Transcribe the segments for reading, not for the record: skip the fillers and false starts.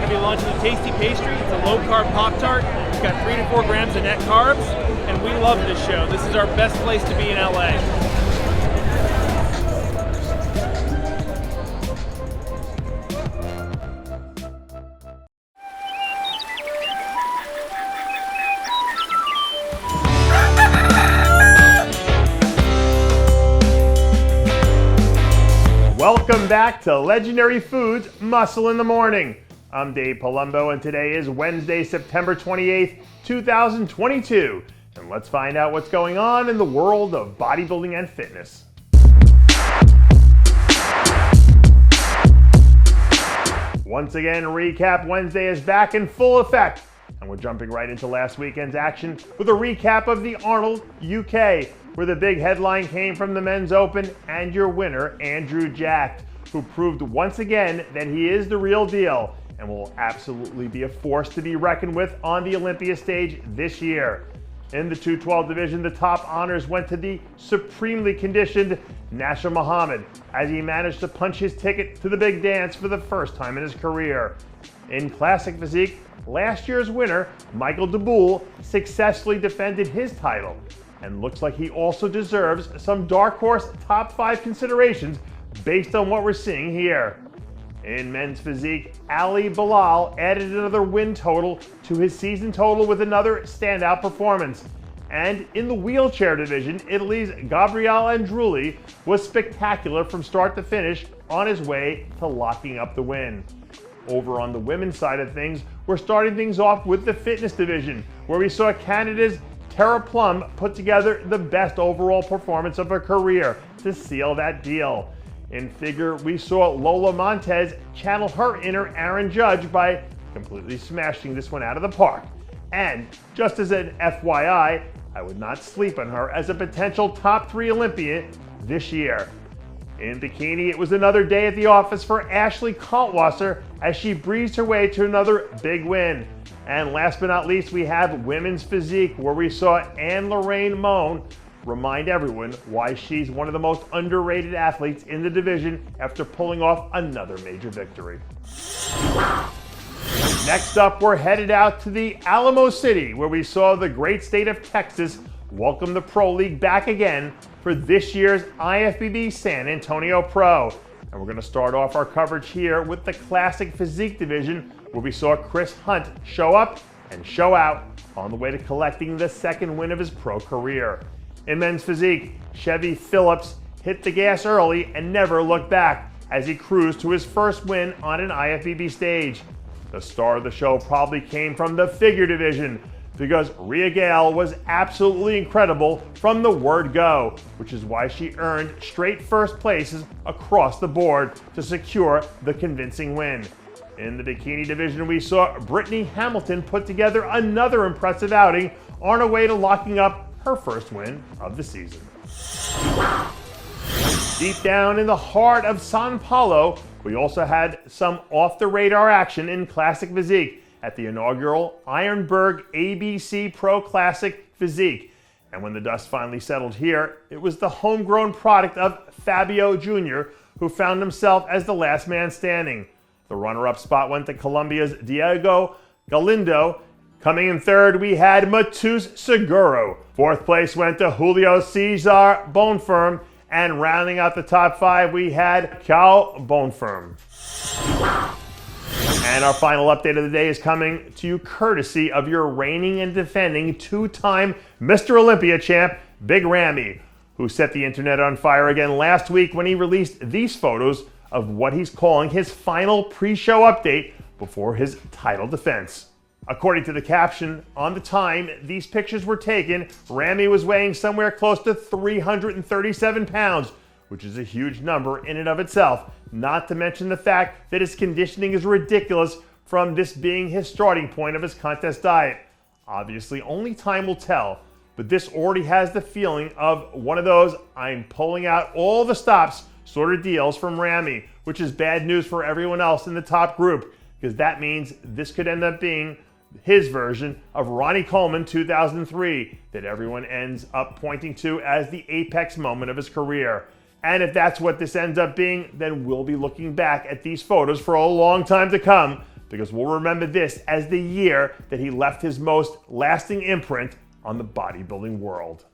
to be launching a tasty pastry. It's a low-carb Pop-Tart. It's got 3 to 4 grams of net carbs, and we love this show. This is our best place to be in LA. Welcome back to Legendary Foods Muscle in the Morning. I'm Dave Palumbo, and today is Wednesday, September 28th, 2022. And let's find out what's going on in the world of bodybuilding and fitness. Once again, Recap Wednesday is back in full effect. And we're jumping right into last weekend's action with a recap of the Arnold UK, where the big headline came from the Men's Open and your winner, Andrew Jack, who proved once again that he is the real deal and will absolutely be a force to be reckoned with on the Olympia stage this year. In the 212 division, the top honors went to the supremely conditioned Nasser Muhammad as he managed to punch his ticket to the big dance for the first time in his career. In Classic Physique, last year's winner, Michael DeBoule, successfully defended his title and looks like he also deserves some dark horse top 5 considerations based on what we're seeing here. In Men's Physique, Ali Bilal added another win total to his season total with another standout performance. And in the wheelchair division, Italy's Gabriele Andrulli was spectacular from start to finish on his way to locking up the win. Over on the women's side of things, we're starting things off with the fitness division, where we saw Canada's Tara Plum put together the best overall performance of her career to seal that deal. In figure, we saw Lola Montez channel her inner Aaron Judge by completely smashing this one out of the park. And just as an FYI, I would not sleep on her as a potential top 3 Olympian this year. In bikini, it was another day at the office for Ashley Kaltwasser as she breezed her way to another big win. And last but not least, we have Women's Physique, where we saw Anne-Lorraine Moan remind everyone why she's one of the most underrated athletes in the division after pulling off another major victory. Next up, we're headed out to the Alamo City, where we saw the great state of Texas welcome the Pro League back again for this year's IFBB San Antonio Pro. And we're going to start off our coverage here with the Classic Physique division, where we saw Chris Hunt show up and show out on the way to collecting the second win of his pro career. In Men's Physique, Chevy Phillips hit the gas early and never looked back as he cruised to his first win on an IFBB stage. The star of the show probably came from the figure division, because Rhea Gale was absolutely incredible from the word go, which is why she earned straight first places across the board to secure the convincing win. In the bikini division, we saw Brittany Hamilton put together another impressive outing on her way to locking up her first win of the season. Deep down in the heart of Sao Paulo, we also had some off-the-radar action in Classic Physique at the inaugural Ironberg ABC Pro Classic Physique. And when the dust finally settled here, it was the homegrown product of Fabio Jr., who found himself as the last man standing. The runner-up spot went to Colombia's Diego Galindo. Coming in third, we had Matus Seguro. Fourth place went to Julio Cesar Bonfirm. And rounding out the top 5, we had Cal Bonfirm. And our final update of the day is coming to you courtesy of your reigning and defending 2-time Mr. Olympia champ, Big Ramy, who set the internet on fire again last week when he released these photos of what he's calling his final pre-show update before his title defense. According to the caption, on the time these pictures were taken, Ramy was weighing somewhere close to 337 pounds, which is a huge number in and of itself, not to mention the fact that his conditioning is ridiculous from this being his starting point of his contest diet. Obviously, only time will tell, but this already has the feeling of one of those I'm pulling out all the stops sort of deals from Ramy, which is bad news for everyone else in the top group, because that means this could end up being his version of Ronnie Coleman 2003 that everyone ends up pointing to as the apex moment of his career. And if that's what this ends up being, then we'll be looking back at these photos for a long time to come. because we'll remember this as the year that he left his most lasting imprint on the bodybuilding world.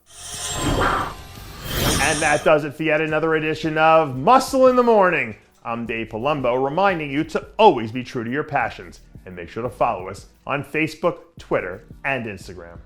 And that does it for yet another edition of Muscle in the Morning. I'm Dave Palumbo, reminding you to always be true to your passions, and make sure to follow us on Facebook, Twitter, and Instagram.